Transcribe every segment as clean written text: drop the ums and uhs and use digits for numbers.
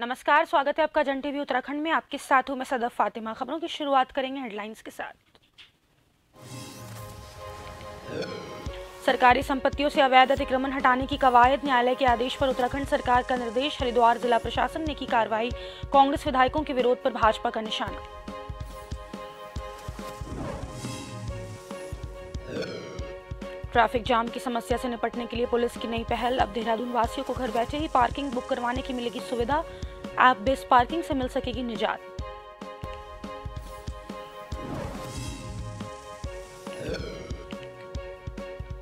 नमस्कार, स्वागत है आपका जन टीवी उत्तराखंड में। आपके साथ हूं मैं सदफ फातिमा। खबरों की शुरुआत करेंगे हेडलाइंस के साथ। सरकारी संपत्तियों से अवैध अतिक्रमण हटाने की कवायद, न्यायालय के आदेश पर उत्तराखंड सरकार का निर्देश। हरिद्वार जिला प्रशासन ने की कार्रवाई, कांग्रेस विधायकों के विरोध पर भाजपा का निशाना। ट्रैफिक जाम की समस्या से निपटने के लिए पुलिस की नई पहल, अब देहरादून वासियों को घर बैठे ही पार्किंग बुक करवाने की मिलेगी सुविधा। ऐप बेस्ड पार्किंग से मिल सकेगी निजात।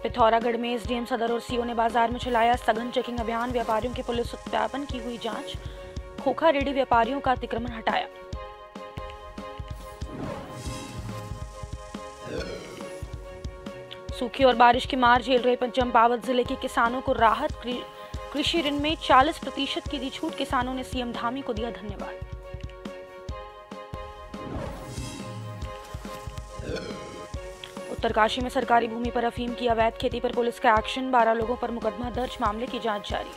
पिथौरागढ़ में एसडीएम सदर और सीओ ने बाजार में चलाया सघन चेकिंग अभियान, व्यापारियों के पुलिस सत्यापन की हुई जांच, खोखा रेडी व्यापारियों का अतिक्रमण हटाया। सूखी और बारिश की मार झेल रहे चंपावत जिले के किसानों को राहत, कृषि ऋण में 40% की दी छूट, किसानों ने सीएम धामी को दिया धन्यवाद। उत्तरकाशी में सरकारी भूमि पर अफीम की अवैध खेती पर पुलिस का एक्शन, 12 लोगों पर मुकदमा दर्ज, मामले की जांच जारी।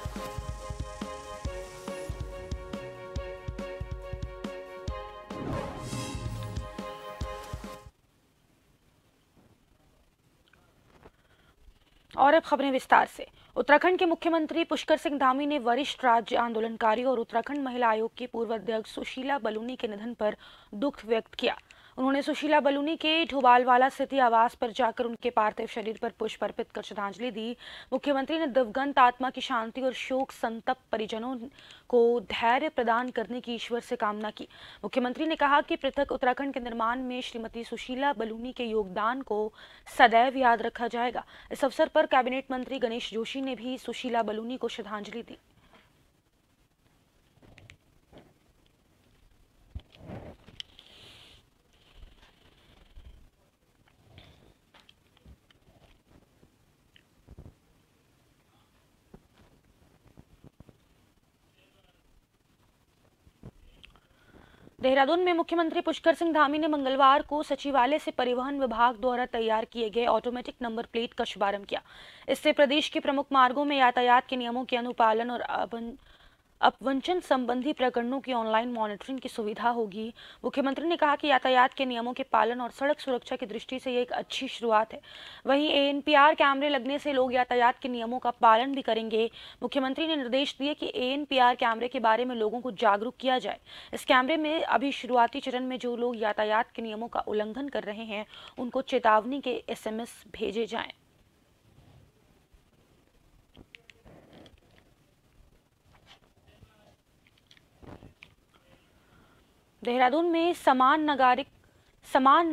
और अब खबरें विस्तार से। उत्तराखंड के मुख्यमंत्री पुष्कर सिंह धामी ने वरिष्ठ राज्य आंदोलनकारी और उत्तराखंड महिला आयोग की पूर्व अध्यक्ष सुशीला बलूनी के निधन पर दुख व्यक्त किया। उन्होंने सुशीला बलूनी के ढोबालवाला स्थित आवास पर जाकर उनके पार्थिव शरीर पर पुष्प अर्पित कर श्रद्धांजलि दी। मुख्यमंत्री ने दिवंगत आत्मा की शांति और शोक संतप्त परिजनों को धैर्य प्रदान करने की ईश्वर से कामना की। मुख्यमंत्री ने कहा कि पृथक उत्तराखंड के निर्माण में श्रीमती सुशीला बलूनी के योगदान को सदैव याद रखा जाएगा। इस अवसर पर कैबिनेट मंत्री गणेश जोशी ने भी सुशीला बलूनी को श्रद्धांजलि दी। देहरादून में मुख्यमंत्री पुष्कर सिंह धामी ने मंगलवार को सचिवालय से परिवहन विभाग द्वारा तैयार किए गए ऑटोमेटिक नंबर प्लेट का शुभारंभ किया। इससे प्रदेश के प्रमुख मार्गों में यातायात के नियमों के अनुपालन और अपवंचन संबंधी प्रकरणों की ऑनलाइन मॉनिटरिंग की सुविधा होगी। मुख्यमंत्री ने कहा कि यातायात के नियमों के पालन और सड़क सुरक्षा की दृष्टि से ये एक अच्छी शुरुआत है। वहीं एएनपीआर कैमरे लगने से लोग यातायात के नियमों का पालन भी करेंगे। मुख्यमंत्री ने निर्देश दिए कि एएनपीआर कैमरे के बारे में लोगों को जागरूक किया जाए। इस कैमरे में अभी शुरुआती चरण में जो लोग यातायात के नियमों का उल्लंघन कर रहे हैं उनको चेतावनी के SMS भेजे जाएं। देहरादून में समान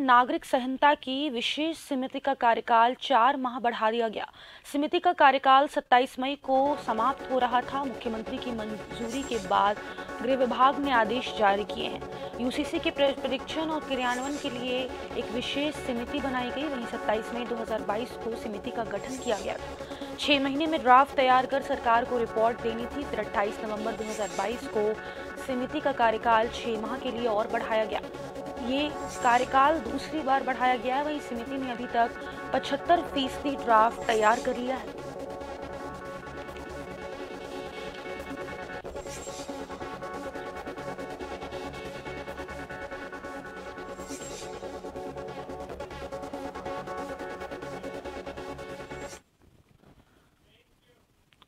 नागरिक संहिता की विशेष समिति का कार्यकाल 4 माह बढ़ा दिया गया। समिति का कार्यकाल 27 मई को समाप्त हो रहा था। मुख्यमंत्री की मंजूरी के बाद गृह विभाग ने आदेश जारी किए हैं। यूसीसी के परीक्षण और क्रियान्वयन के लिए एक विशेष समिति बनाई गई। वहीं 27 मई 2022 को समिति का गठन किया गया था। 6 महीने में ड्राफ्ट तैयार कर सरकार को रिपोर्ट देनी थी। फिर 28 नवंबर 2022 को समिति का कार्यकाल 6 माह के लिए और बढ़ाया गया। ये कार्यकाल दूसरी बार बढ़ाया गया है। वहीं समिति ने अभी तक 75% ड्राफ्ट तैयार कर लिया है।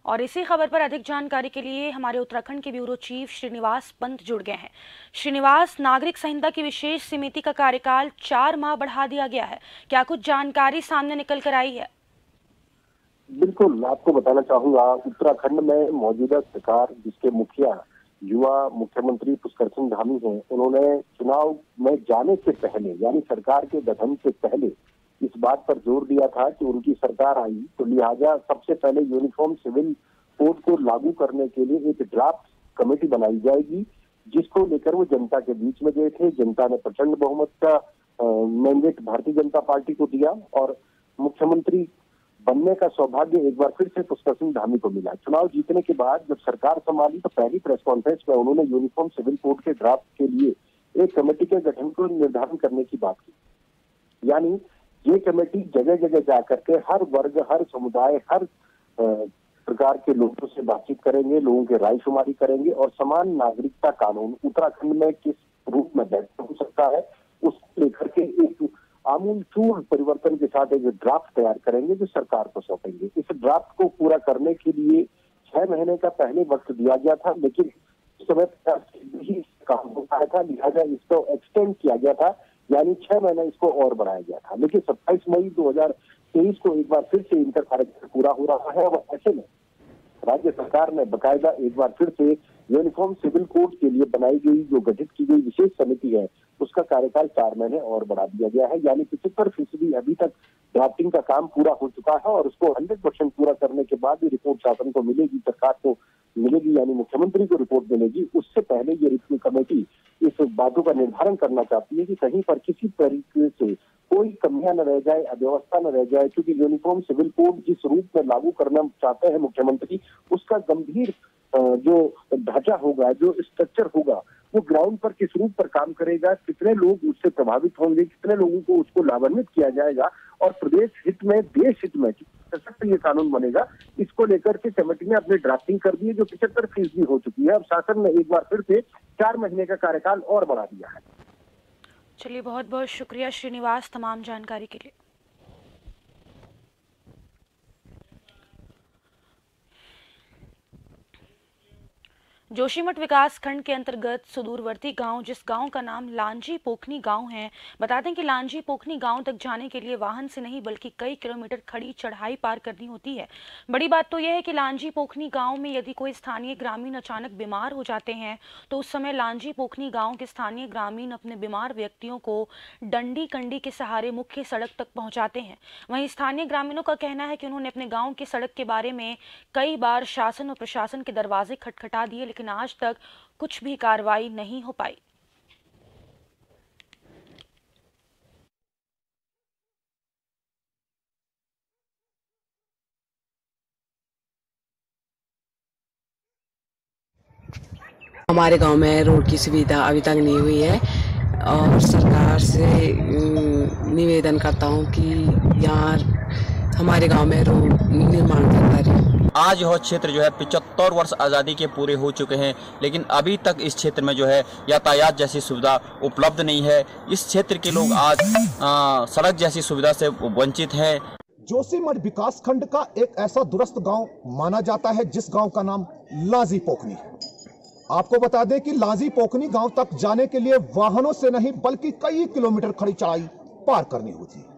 और इसी खबर पर अधिक जानकारी के लिए हमारे उत्तराखंड के ब्यूरो चीफ श्रीनिवास पंत जुड़ गए हैं। श्रीनिवास, नागरिक संहिता की विशेष समिति का कार्यकाल 4 माह बढ़ा दिया गया है, क्या कुछ जानकारी सामने निकल कर आई है? बिल्कुल, आपको बताना चाहूंगा, उत्तराखंड में मौजूदा सरकार जिसके मुखिया युवा मुख्यमंत्री पुष्कर सिंह धामी हैं, उन्होंने चुनाव में जाने से पहले यानी सरकार के गठन से पहले इस बात पर जोर दिया था कि उनकी सरकार आई तो लिहाजा सबसे पहले यूनिफॉर्म सिविल कोड को लागू करने के लिए एक ड्राफ्ट कमेटी बनाई जाएगी, जिसको लेकर वो जनता के बीच में गए थे। जनता ने प्रचंड बहुमत का मैंडेट भारतीय जनता पार्टी को दिया और मुख्यमंत्री बनने का सौभाग्य एक बार फिर से पुष्कर सिंह धामी को मिला। चुनाव जीतने के बाद जब सरकार संभाली तो पहली प्रेस कॉन्फ्रेंस में उन्होंने यूनिफॉर्म सिविल कोड के ड्राफ्ट के लिए एक कमेटी के गठन को निर्धारण करने की बात की। यानी ये कमेटी जगह जगह जाकर के हर वर्ग, हर समुदाय, हर प्रकार के लोगों से बातचीत करेंगे, लोगों के राय शुमारी करेंगे और समान नागरिकता कानून उत्तराखंड में किस रूप में बेहतर हो सकता है उसको लेकर के एक आमूलचूल परिवर्तन के साथ एक ड्राफ्ट तैयार करेंगे जो सरकार को सौंपेंगे। इस ड्राफ्ट को पूरा करने के लिए 6 महीने का पहले वक्त दिया गया था, लेकिन उस समय ही काम हो पाया था, लिहाजा इसको एक्सटेंड किया गया था, यानी 6 महीने इसको और बढ़ाया गया था। लेकिन 27 मई 2023 को एक बार फिर से इनका कार्यकाल पूरा हो रहा है और ऐसे में राज्य सरकार ने बकायदा एक बार फिर से यूनिफॉर्म सिविल कोड के लिए बनाई गई जो गठित की गई विशेष समिति है उसका कार्यकाल 4 महीने और बढ़ा दिया गया है, यानी 75% अभी तक ड्राफ्टिंग का काम पूरा हो चुका है और उसको 100% पूरा करने के बाद ही रिपोर्ट शासन को मिलेगी, सरकार को मिलेगी, यानी मुख्यमंत्री को रिपोर्ट मिलेगी। उससे पहले ये रिव्यू कमेटी इस बातों का निर्धारण करना चाहती है कि कहीं पर किसी तरीके से कोई कमियां न रह जाए, अव्यवस्था न रह जाए, क्योंकि यूनिफॉर्म सिविल कोड जिस रूप में लागू करना चाहते हैं मुख्यमंत्री, उसका गंभीर जो ढांचा होगा, जो स्ट्रक्चर होगा, वो ग्राउंड पर किस रूप पर काम करेगा, कितने लोग उससे प्रभावित होंगे, कितने लोगों को उसको लाभान्वित किया जाएगा और प्रदेश हित में, देश हित में सशक्त ये कानून बनेगा, इसको लेकर के कमेटी ने अपनी ड्राफ्टिंग कर दी है जो 75% हो चुकी है। अब शासन ने एक बार फिर से 4 महीने का कार्यकाल और बढ़ा दिया है। चलिए, बहुत बहुत शुक्रिया श्रीनिवास तमाम जानकारी के लिए। जोशीमठ विकास खंड के अंतर्गत सुदूरवर्ती गांव, जिस गांव का नाम लांजी पोखनी गांव है, बता दें कि लांजी पोखनी गांव तक जाने के लिए वाहन से नहीं बल्कि कई किलोमीटर खड़ी चढ़ाई पार करनी होती है। बड़ी बात तो यह है कि लांजी पोखनी गांव में यदि कोई स्थानीय ग्रामीण अचानक बीमार हो जाते हैं तो उस समय लांजी पोखनी गाँव के स्थानीय ग्रामीण अपने बीमार व्यक्तियों को डंडी कंडी के सहारे मुख्य सड़क तक पहुँचाते हैं। वहीं स्थानीय ग्रामीणों का कहना है कि उन्होंने अपने गाँव की सड़क के बारे में कई बार शासन और प्रशासन के दरवाजे खटखटा दिए, लेकिन आज तक कुछ भी कार्रवाई नहीं हो पाई। हमारे गांव में रोड की सुविधा अभी तक नहीं हुई है और सरकार से निवेदन करता हूं कि यहाँ हमारे गांव में रोड निर्माण करता रहे। आज यह क्षेत्र जो है 75 वर्ष आज़ादी के पूरे हो चुके हैं, लेकिन अभी तक इस क्षेत्र में जो है यातायात जैसी सुविधा उपलब्ध नहीं है। इस क्षेत्र के लोग आज सड़क जैसी सुविधा से वंचित हैं। जोशीमठ विकास खंड का एक ऐसा दुरस्त गांव माना जाता है जिस गांव का नाम लांजी पोखनी है। आपको बता दें कि लांजी पोखनी गांव तक जाने के लिए वाहनों से नहीं बल्कि कई किलोमीटर खड़ी चढ़ाई पार करनी होती है।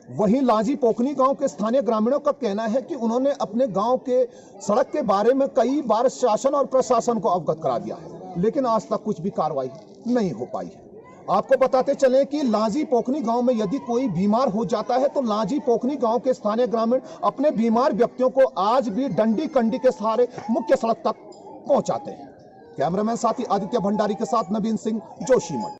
वहीं लांजी पोखनी गांव के स्थानीय ग्रामीणों का कहना है कि उन्होंने अपने गांव के सड़क के बारे में कई बार शासन और प्रशासन को अवगत करा दिया है, लेकिन आज तक कुछ भी कार्रवाई नहीं हो पाई है। आपको बताते चलें कि लांजी पोखनी गांव में यदि कोई बीमार हो जाता है तो लांजी पोखनी गांव के स्थानीय ग्रामीण अपने बीमार व्यक्तियों को आज भी डंडी कंडी के सहारे मुख्य सड़क तक पहुंचाते हैं। कैमरामैन साथी आदित्य भंडारी के साथ नवीन सिंह, जोशीमठ।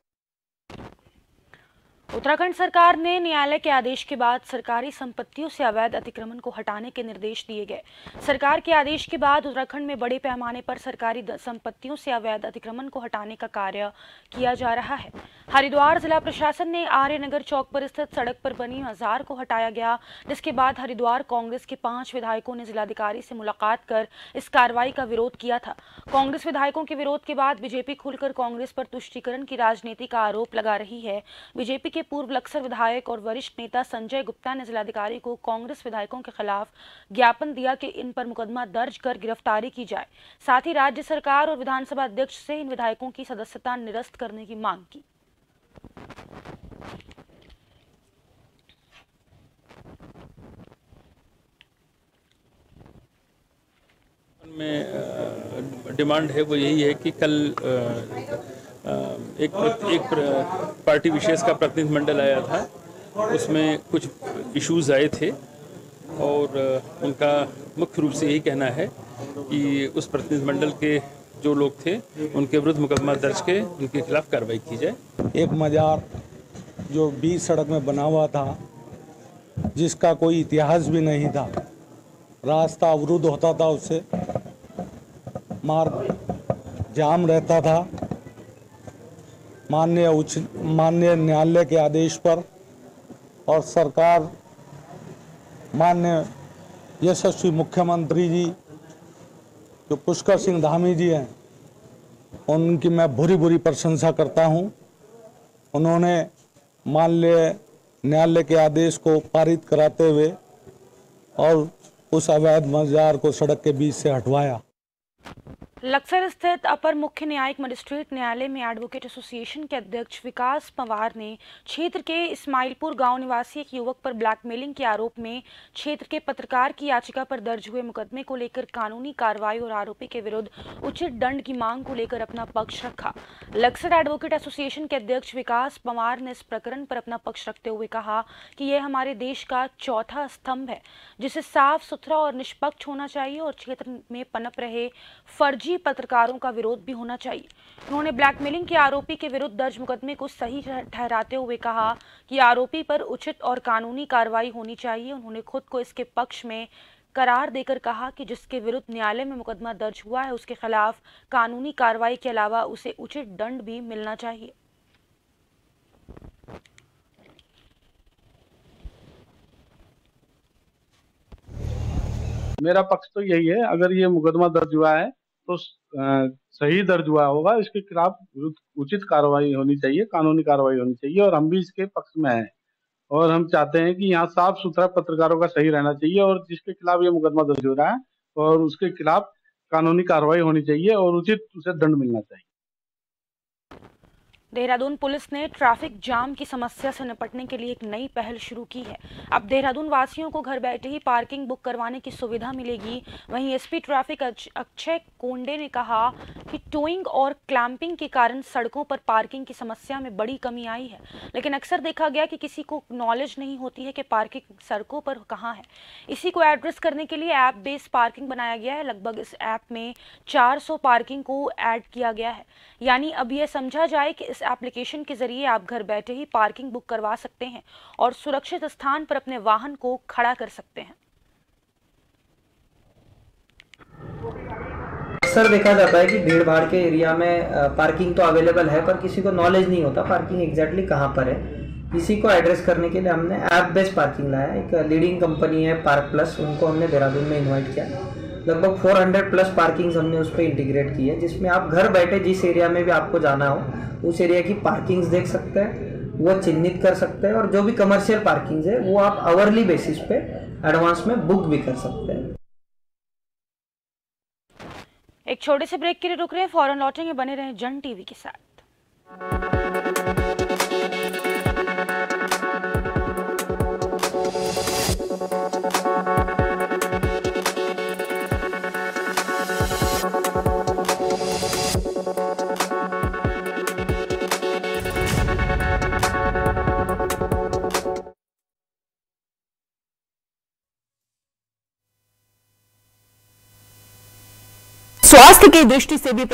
उत्तराखंड सरकार ने न्यायालय के आदेश के बाद सरकारी संपत्तियों से अवैध अतिक्रमण को हटाने के निर्देश दिए गए। सरकार के आदेश के बाद उत्तराखंड में बड़े पैमाने पर सरकारी संपत्तियों से अवैध अतिक्रमण को हटाने का कार्य किया जा रहा है। हरिद्वार जिला प्रशासन ने आर्यनगर चौक पर स्थित सड़क पर बनी मजार को हटाया गया, जिसके बाद हरिद्वार कांग्रेस के 5 विधायकों ने जिलाधिकारी से मुलाकात कर इस कार्रवाई का विरोध किया था। कांग्रेस विधायकों के विरोध के बाद बीजेपी खुलकर कांग्रेस पर तुष्टीकरण की राजनीति का आरोप लगा रही है। बीजेपी के पूर्व लक्सर विधायक और वरिष्ठ नेता संजय गुप्ता ने जिलाधिकारी को कांग्रेस विधायकों के खिलाफ ज्ञापन दिया कि इन पर मुकदमा दर्ज कर गिरफ्तारी की जाए। साथ ही राज्य सरकार और विधानसभा अध्यक्ष से इन विधायकों की सदस्यता निरस्त करने की मांग की। में डिमांड है वो यही है कि कल एक पार्टी विशेष का प्रतिनिधिमंडल आया था, उसमें कुछ इश्यूज आए थे और उनका मुख्य रूप से यही कहना है कि उस प्रतिनिधिमंडल के जो लोग थे उनके विरुद्ध मुकदमा दर्ज के उनके खिलाफ कार्रवाई की जाए। एक मजार जो बीच सड़क में बना हुआ था, जिसका कोई इतिहास भी नहीं था, रास्ता अवरुद्ध होता था, उससे मार्ग जाम रहता था। माननीय न्यायालय के आदेश पर और सरकार माननीय यशस्वी मुख्यमंत्री जी जो पुष्कर सिंह धामी जी हैं, उनकी मैं भूरी भूरी प्रशंसा करता हूं। उन्होंने न्यायालय के आदेश को पारित कराते हुए और उस अवैध बाजार को सड़क के बीच से हटवाया। लक्सर स्थित अपर मुख्य न्यायिक मजिस्ट्रेट न्यायालय में एडवोकेट एसोसिएशन के अध्यक्ष विकास पंवार ने क्षेत्र के इस्माइलपुर गांव निवासी एक युवक पर ब्लैकमेलिंग के आरोप में क्षेत्र के पत्रकार की याचिका पर दर्ज हुए मुकदमे को लेकर कानूनी कार्रवाई और आरोपी के विरुद्ध उचित दंड की मांग को लेकर अपना पक्ष रखा। लक्सर एडवोकेट एसोसिएशन के अध्यक्ष विकास पंवार ने इस प्रकरण पर अपना पक्ष रखते हुए कहा कि यह हमारे देश का चौथा स्तंभ है, जिसे साफ सुथरा और निष्पक्ष होना चाहिए और क्षेत्र में पनप रहे फर्जी पत्रकारों का विरोध भी होना चाहिए। उन्होंने ब्लैकमेलिंग के आरोपी के विरुद्ध दर्ज मुकदमे को सही ठहराते हुए कहा कि आरोपी पर उचित और कानूनी कार्रवाई होनी चाहिए। उन्होंने खुद को इसके पक्ष में करार देकर कहा कि जिसके विरुद्ध न्यायालय में मुकदमा दर्ज हुआ है उसके खिलाफ कानूनी कार्रवाई के अलावा उसे उचित दंड भी मिलना चाहिए। मेरा पक्ष तो यही है, अगर ये मुकदमा दर्ज हुआ है तो सही दर्ज हुआ होगा, इसके खिलाफ उचित कार्रवाई होनी चाहिए, कानूनी कार्रवाई होनी चाहिए और हम भी इसके पक्ष में हैं और हम चाहते हैं कि यहाँ साफ सुथरा पत्रकारों का सही रहना चाहिए और जिसके खिलाफ ये मुकदमा दर्ज हो रहा है और उसके खिलाफ कानूनी कार्रवाई होनी चाहिए और उचित उसे दंड मिलना चाहिए। देहरादून पुलिस ने ट्रैफिक जाम की समस्या से निपटने के लिए एक नई पहल शुरू की है। अब देहरादून वासियों को घर बैठे ही पार्किंग बुक करवाने की सुविधा मिलेगी। वहीं एसपी ट्रैफिक अक्षय कोंडे ने कहा कि टोइंग और क्लैंपिंग के कारण सड़कों पर पार्किंग की समस्या में बड़ी कमी आई है, लेकिन अक्सर देखा गया कि किसी को नॉलेज नहीं होती है कि पार्किंग सड़कों पर कहाँ है। इसी को एड्रेस करने के लिए ऐप बेस्ड पार्किंग बनाया गया है। लगभग इस ऐप में 400 पार्किंग को ऐड किया गया है। यानी अब यह समझा जाए कि इस एप्लीकेशन के जरिए आप घर बैठे ही पार्किंग बुक करवा सकते हैं और सुरक्षित स्थान पर अपने वाहन को खड़ा कर सकते हैं। अक्सर देखा जाता है कि भीड़ भाड़ के एरिया में पार्किंग तो अवेलेबल है पर किसी को नॉलेज नहीं होता पार्किंग एग्जैक्टली कहाँ पर है। इसी को एड्रेस करने के लिए हमने ऐप बेस्ड पार्किंग लाया। एक लीडिंग कंपनी है पार्क प्लस, उनको हमने देहरादून में इन्वाइट किया। लगभग 400 प्लस पार्किंग्स हमने उस पर इंटीग्रेट की है, जिसमें आप घर बैठे जिस एरिया में भी आपको जाना हो उस एरिया की पार्किंग्स देख सकते हैं, वो चिन्हित कर सकते हैं और जो भी कमर्शियल पार्किंग्स है वो आप आवरली बेसिस पे एडवांस में बुक भी कर सकते हैं। एक छोटे से ब्रेक के लिए रुक रहे हैं, फौरन लौटेंगे। बने रहें जन टीवी के साथ। स्वास्थ्य की दृष्टि से भी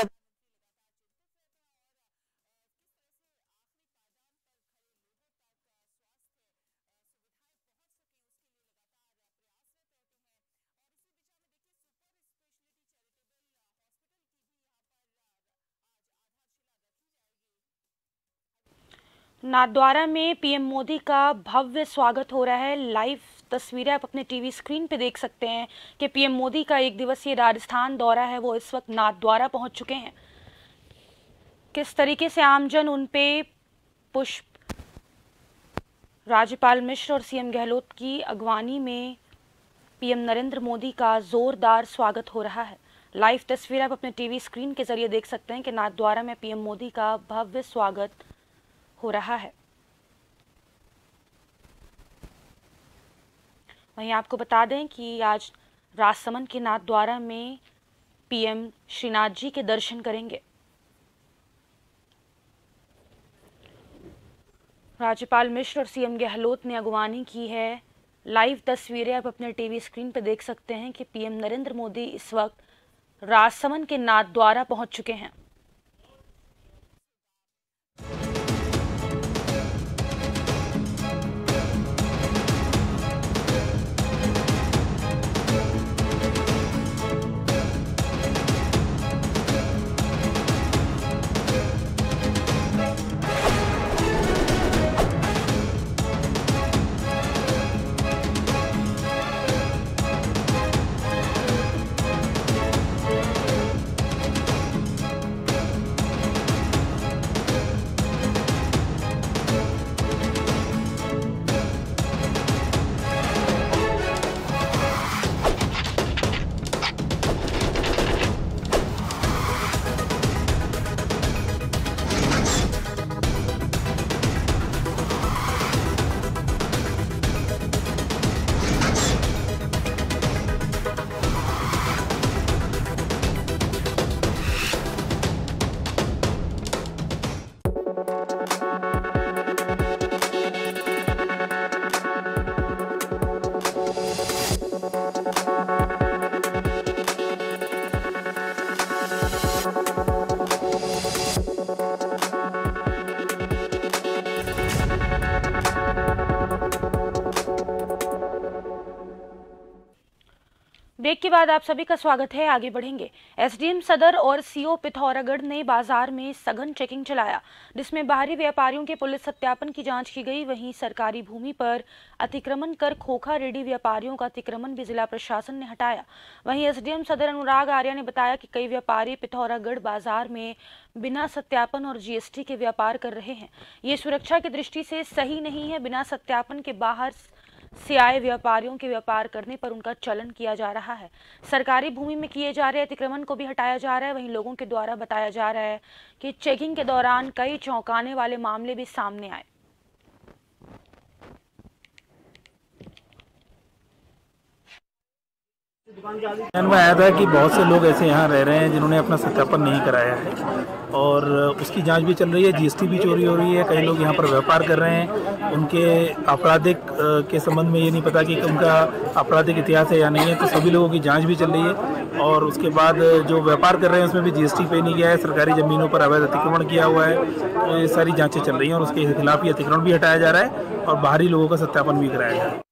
नाथद्वारा में पीएम मोदी का भव्य स्वागत हो रहा है। लाइव तस्वीरें आप अपने टीवी स्क्रीन पे देख सकते हैं कि पीएम मोदी का 1 दिवसीय राजस्थान दौरा है, वो इस वक्त नाथद्वारा पहुंच चुके हैं। किस तरीके से आमजन उन पे पुष्प, राज्यपाल मिश्र और सीएम गहलोत की अगवानी में पीएम नरेंद्र मोदी का जोरदार स्वागत हो रहा है। लाइव तस्वीरें आप अपने टीवी स्क्रीन के जरिए देख सकते हैं कि नाथद्वारा में पीएम मोदी का भव्य स्वागत हो रहा है। वहीं आपको बता दें कि आज राजसमंद के नाथद्वारा में पीएम श्रीनाथ जी के दर्शन करेंगे। राज्यपाल मिश्र और सीएम गहलोत ने अगवानी की है। लाइव तस्वीरें आप अपने टीवी स्क्रीन पर देख सकते हैं कि पीएम नरेंद्र मोदी इस वक्त राजसमंद के नाथद्वारा पहुंच चुके हैं। ब्रेक के बाद आप सभी का स्वागत है। आगे बढ़ेंगे। एसडीएम सदर और सीओ पिथौरागढ़ ने बाजार में सघन चेकिंग चलाया, जिसमें बाहरी व्यापारियों के पुलिस सत्यापन की जांच की गई। वहीं सरकारी भूमि पर अतिक्रमण कर खोखा रेडी व्यापारियों का अतिक्रमण भी जिला प्रशासन ने हटाया। वहीं एसडीएम सदर अनुराग आर्या ने बताया कि कई व्यापारी पिथौरागढ़ बाजार में बिना सत्यापन और जीएसटी के व्यापार कर रहे हैं। ये सुरक्षा की दृष्टि से सही नहीं है। बिना सत्यापन के बाहर से आए व्यापारियों के व्यापार करने पर उनका चलन किया जा रहा है। सरकारी भूमि में किए जा रहे अतिक्रमण को भी हटाया जा रहा है। वहीं लोगों के द्वारा बताया जा रहा है कि चेकिंग के दौरान कई चौंकाने वाले मामले भी सामने आए। ध्यान में आया था कि बहुत से लोग ऐसे यहाँ रह रहे हैं जिन्होंने अपना सत्यापन नहीं कराया है और उसकी जांच भी चल रही है। जीएसटी भी चोरी हो रही है। कई लोग यहाँ पर व्यापार कर रहे हैं। उनके आपराधिक के संबंध में ये नहीं पता कि उनका आपराधिक इतिहास है या नहीं है, तो सभी लोगों की जांच भी चल रही है। और उसके बाद जो व्यापार कर रहे हैं उसमें भी जीएसटी पे नहीं गया है। सरकारी ज़मीनों पर अवैध अतिक्रमण किया हुआ है। तो ये सारी जाँचें चल रही हैं और उसके खिलाफ ही अतिक्रमण भी हटाया जा रहा है और बाहरी लोगों का सत्यापन भी कराया जा रहा है।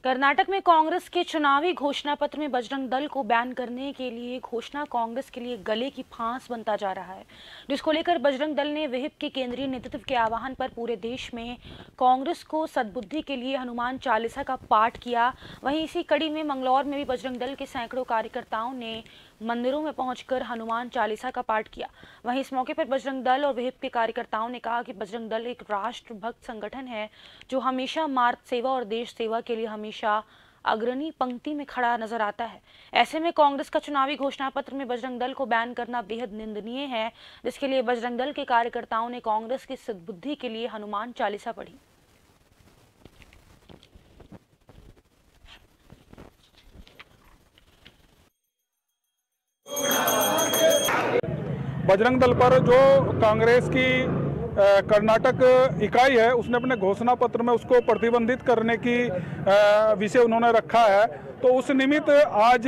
कर्नाटक में कांग्रेस के चुनावी घोषणा पत्र में बजरंग दल को बैन करने के लिए घोषणा कांग्रेस के लिए गले की फांस बनता जा रहा है, जिसको लेकर बजरंग दल ने विहिप के केंद्रीय नेतृत्व के आह्वान पर पूरे देश में कांग्रेस को सद्बुद्धि के लिए हनुमान चालीसा का पाठ किया। वहीं इसी कड़ी में मंगलौर में भी बजरंग दल के सैकड़ों कार्यकर्ताओं ने मंदिरों में पहुंचकर हनुमान चालीसा का पाठ किया। वहीं इस मौके पर बजरंग दल और विहिप के कार्यकर्ताओं ने कहा कि बजरंग दल एक राष्ट्रभक्त संगठन है जो हमेशा मार्ग सेवा और देश सेवा के लिए हमेशा अग्रणी पंक्ति में खड़ा नजर आता है। ऐसे में कांग्रेस का चुनावी घोषणा पत्र में बजरंग दल को बैन करना बेहद निंदनीय है, जिसके लिए बजरंग दल के कार्यकर्ताओं ने कांग्रेस की सद्बुद्धि के लिए हनुमान चालीसा पढ़ी। बजरंग दल पर जो कांग्रेस की कर्नाटक इकाई है उसने अपने घोषणा पत्र में उसको प्रतिबंधित करने की विषय उन्होंने रखा है, तो उस निमित्त आज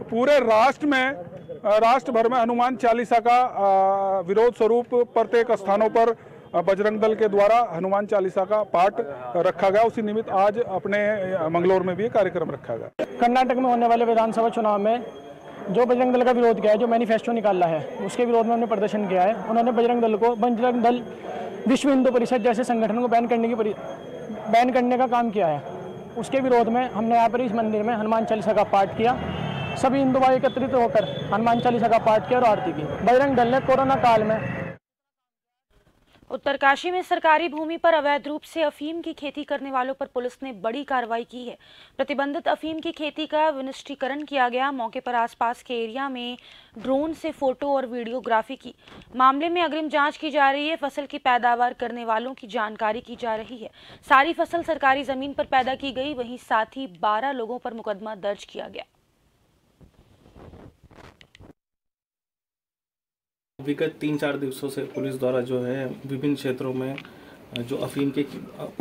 पूरे राष्ट्र भर में हनुमान चालीसा का विरोध स्वरूप प्रत्येक स्थानों पर बजरंग दल के द्वारा हनुमान चालीसा का पाठ रखा गया। उसी निमित्त आज अपने मंगलौर में भी कार्यक्रम रखा गया। कर्नाटक में होने वाले विधानसभा चुनाव में जो बजरंग दल का विरोध किया है, जो मैनिफेस्टो निकाला है, उसके विरोध में उन्होंने प्रदर्शन किया है। उन्होंने बजरंग दल विश्व हिंदू परिषद जैसे संगठन को बैन करने का काम किया है। उसके विरोध में हमने यहाँ पर इस मंदिर में हनुमान चालीसा का पाठ किया। सभी हिंदू भाई एकत्रित होकर हनुमान चालीसा का पाठ किया और आरती की। बजरंग दल ने कोरोना काल में उत्तरकाशी में सरकारी भूमि पर अवैध रूप से अफीम की खेती करने वालों पर पुलिस ने बड़ी कार्रवाई की है। प्रतिबंधित अफीम की खेती का विनिष्टीकरण किया गया। मौके पर आसपास के एरिया में ड्रोन से फोटो और वीडियोग्राफी की। मामले में अग्रिम जांच की जा रही है। फसल की पैदावार करने वालों की जानकारी की जा रही है। सारी फसल सरकारी जमीन पर पैदा की गई। वहीं साथ ही 12 लोगों पर मुकदमा दर्ज किया गया। विगत 3-4 दिवसों से पुलिस द्वारा जो है विभिन्न क्षेत्रों में जो अफीम की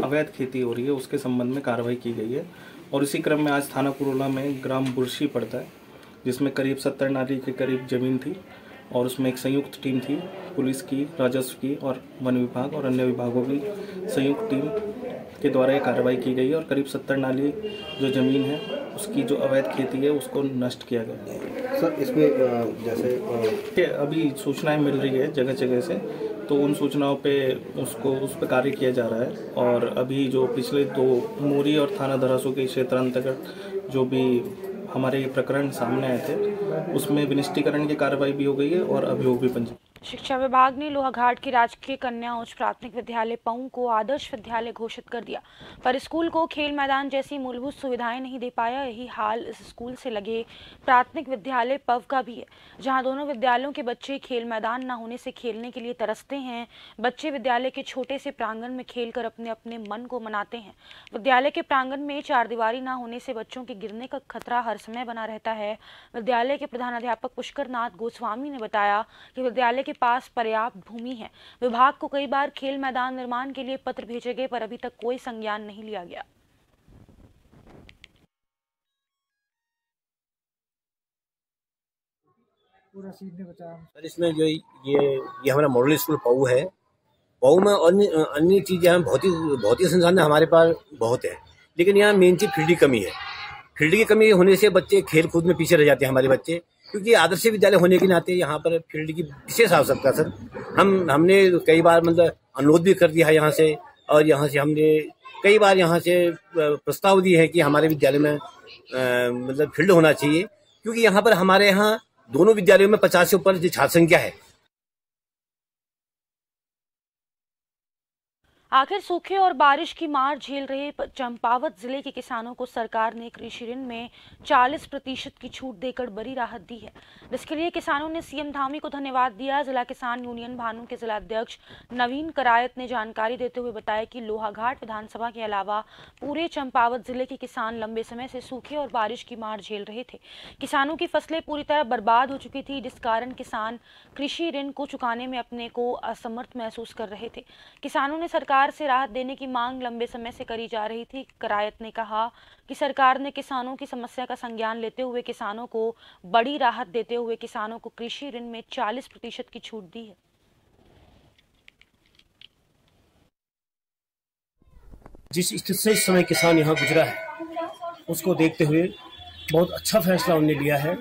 अवैध खेती हो रही है उसके संबंध में कार्रवाई की गई है। और इसी क्रम में आज थाना पुरोला में ग्राम बुरशी पड़ता है, जिसमें करीब 70 नाली के करीब ज़मीन थी और उसमें एक संयुक्त टीम थी, पुलिस की, राजस्व की और वन विभाग और अन्य विभागों की संयुक्त टीम के द्वारा ये कार्रवाई की गई है। और करीब 70 नाली जो ज़मीन है उसकी जो अवैध खेती है उसको नष्ट किया गया है। सर, इसमें जैसे अभी सूचनाएं मिल रही है जगह जगह से, तो उन सूचनाओं पे उस पर कार्य किया जा रहा है। और अभी जो पिछले 2 मोरी और थाना धरासू के क्षेत्र अंतर्गत जो भी हमारे ये प्रकरण सामने आए थे उसमें विनिष्टीकरण की कार्रवाई भी हो गई है और अभियोग भी पंजीकृत। शिक्षा विभाग ने लोहाघाट के राजकीय कन्या उच्च प्राथमिक विद्यालय पऊ को आदर्श विद्यालय घोषित कर दिया, पर स्कूल को खेल मैदान जैसी मूलभूत सुविधाएं नहीं दे पाया। यही हाल इस स्कूल से लगे प्राथमिक विद्यालय पव का भी है, जहां दोनों विद्यालयों के बच्चे खेल मैदान न होने से खेलने के लिए तरसते हैं। बच्चे विद्यालय के छोटे से प्रांगण में खेलकर अपने अपने मन को मनाते हैं। विद्यालय के प्रांगण में चारदीवारी न होने से बच्चों के गिरने का खतरा हर समय बना रहता है। विद्यालय के प्रधानाध्यापक पुष्कर नाथ गोस्वामी ने बताया कि विद्यालय के पास पर्याप्त भूमि है। विभाग को कई बार खेल मैदान निर्माण के लिए पत्र भेजे गए, पर अभी तक कोई संज्ञान नहीं लिया गया। पूरा सीट ने बचाया। सर इसमें जो ये हमारा मॉडल स्कूल पऊ है, पऊ में अन्य चीज़ें हम भौतिक संसाधन हमारे पास बहुत है, लेकिन यहाँ मेन चीज़ फील्ड की कमी है। फील्ड की कमी होने से बच्चे खेल कूद में पीछे रह जाते हैं हमारे बच्चे, क्योंकि आदर्श विद्यालय होने के नाते यहाँ पर फील्ड की विशेष आवश्यकता सर। हमने कई बार मतलब अनुरोध भी कर दिया है यहाँ से, और यहाँ से हमने कई बार यहाँ से प्रस्ताव दिए हैं कि हमारे विद्यालय में मतलब फील्ड होना चाहिए, क्योंकि यहाँ पर हमारे यहाँ दोनों विद्यालयों में 50 से ऊपर छात्र संख्या है। आखिर सूखे और बारिश की मार झेल रहे चंपावत जिले के किसानों को सरकार ने कृषि ऋण में 40% की छूट देकर बड़ी राहत दी है, जिसके लिए किसानों ने सीएम धामी को धन्यवाद दिया। जिला किसान यूनियन भानु के जिला अध्यक्ष नवीन करायत ने जानकारी देते हुए बताया कि लोहाघाट विधानसभा के अलावा पूरे चंपावत जिले के किसान लंबे समय से सूखे और बारिश की मार झेल रहे थे। किसानों की फसलें पूरी तरह बर्बाद हो चुकी थी, जिस कारण किसान कृषि ऋण को चुकाने में अपने को असमर्थ महसूस कर रहे थे। किसानों ने सरकार से राहत देने की मांग लंबे समय से करी जा रही थी। करायत ने कहा कि सरकार ने किसानों की समस्या का संज्ञान लेते हुए किसानों को बड़ी राहत देते हुए किसानों को कृषि ऋण में 40% की छूट दी है। जिस स्थिति से इस समय किसान यहाँ गुजरा है, उसको देखते हुए बहुत अच्छा फैसला उन्होंने लिया है।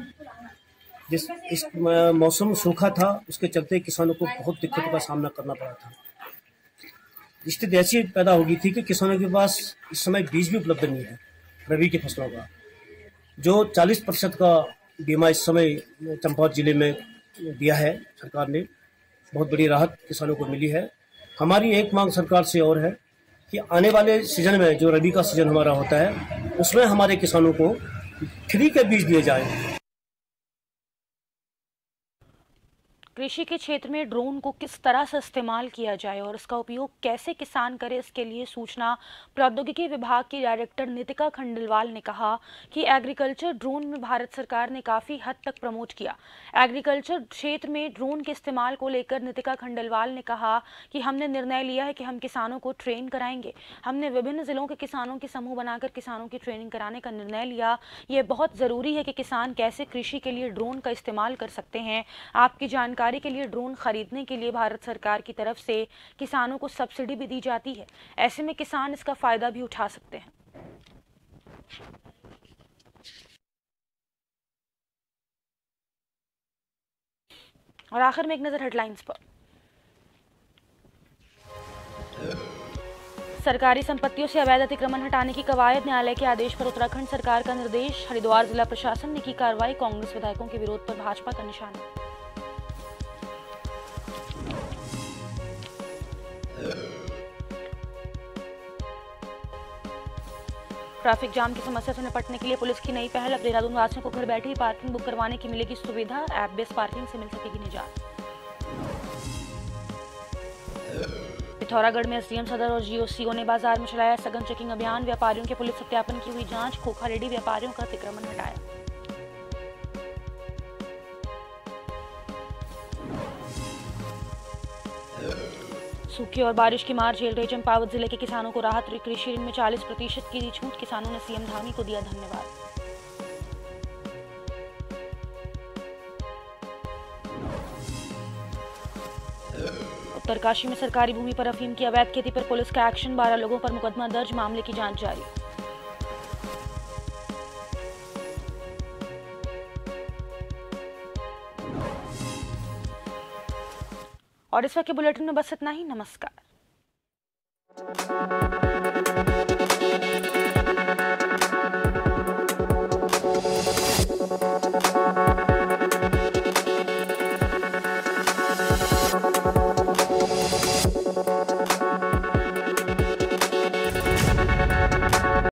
इस मौसम सूखा था, उसके चलते किसानों को बहुत दिक्कतों का सामना करना पड़ा था। स्थिति ऐसी पैदा हो गई थी कि किसानों के पास इस समय बीज भी उपलब्ध नहीं है रबी की फसलों का। जो 40% का बीमा इस समय चंपावत जिले में दिया है सरकार ने, बहुत बड़ी राहत किसानों को मिली है। हमारी एक मांग सरकार से और है कि आने वाले सीजन में, जो रबी का सीजन हमारा होता है, उसमें हमारे किसानों को फ्री के बीज दिए जाए। कृषि के क्षेत्र में ड्रोन को किस तरह से इस्तेमाल किया जाए और इसका उपयोग कैसे किसान करे, इसके लिए सूचना प्रौद्योगिकी विभाग की डायरेक्टर नितिका खंडेलवाल ने कहा कि एग्रीकल्चर ड्रोन में भारत सरकार ने काफ़ी हद तक प्रमोट किया। एग्रीकल्चर क्षेत्र में ड्रोन के इस्तेमाल को लेकर नितिका खंडेलवाल ने कहा कि हमने निर्णय लिया है कि हम किसानों को ट्रेन कराएंगे। हमने विभिन्न जिलों के किसानों के समूह बनाकर किसानों की ट्रेनिंग कराने का निर्णय लिया। ये बहुत ज़रूरी है कि किसान कैसे कृषि के लिए ड्रोन का इस्तेमाल कर सकते हैं। आपकी जानकारी के लिए ड्रोन खरीदने के लिए भारत सरकार की तरफ से किसानों को सब्सिडी भी दी जाती है। ऐसे में किसान इसका फायदा भी उठा सकते हैं। और आखिर में एक नजर हेडलाइंस पर। सरकारी संपत्तियों से अवैध अतिक्रमण हटाने की कवायद, न्यायालय के आदेश पर उत्तराखंड सरकार का निर्देश। हरिद्वार जिला प्रशासन ने की कार्रवाई, कांग्रेस विधायकों के विरोध पर भाजपा का निशाना। ट्रैफिक जाम की समस्या से निपटने के लिए पुलिस की नई पहल। अब देहरादून वासियों को घर बैठे ही पार्किंग बुक करवाने की मिलेगी सुविधा। ऐप बेस्ड पार्किंग से मिल सकेगी निजात। पिथौरागढ़ में एसडीएम सदर और जीओसीओ ने बाजार में चलाया सघन चेकिंग अभियान। व्यापारियों के पुलिस सत्यापन की हुई जांच। खोखा रेडी व्यापारियों का अतिक्रमण हटाया। सूखे और बारिश की मार झेल रहे चंपावत जिले के किसानों को राहत। कृषि ऋण में 40% की दी छूट। किसानों ने सीएम धामी को दिया धन्यवाद। उत्तरकाशी में सरकारी भूमि पर अफीम की अवैध खेती पर पुलिस का एक्शन। 12 लोगों पर मुकदमा दर्ज, मामले की जांच जारी। और इस वक्त के बुलेटिन में बस इतना ही। नमस्कार।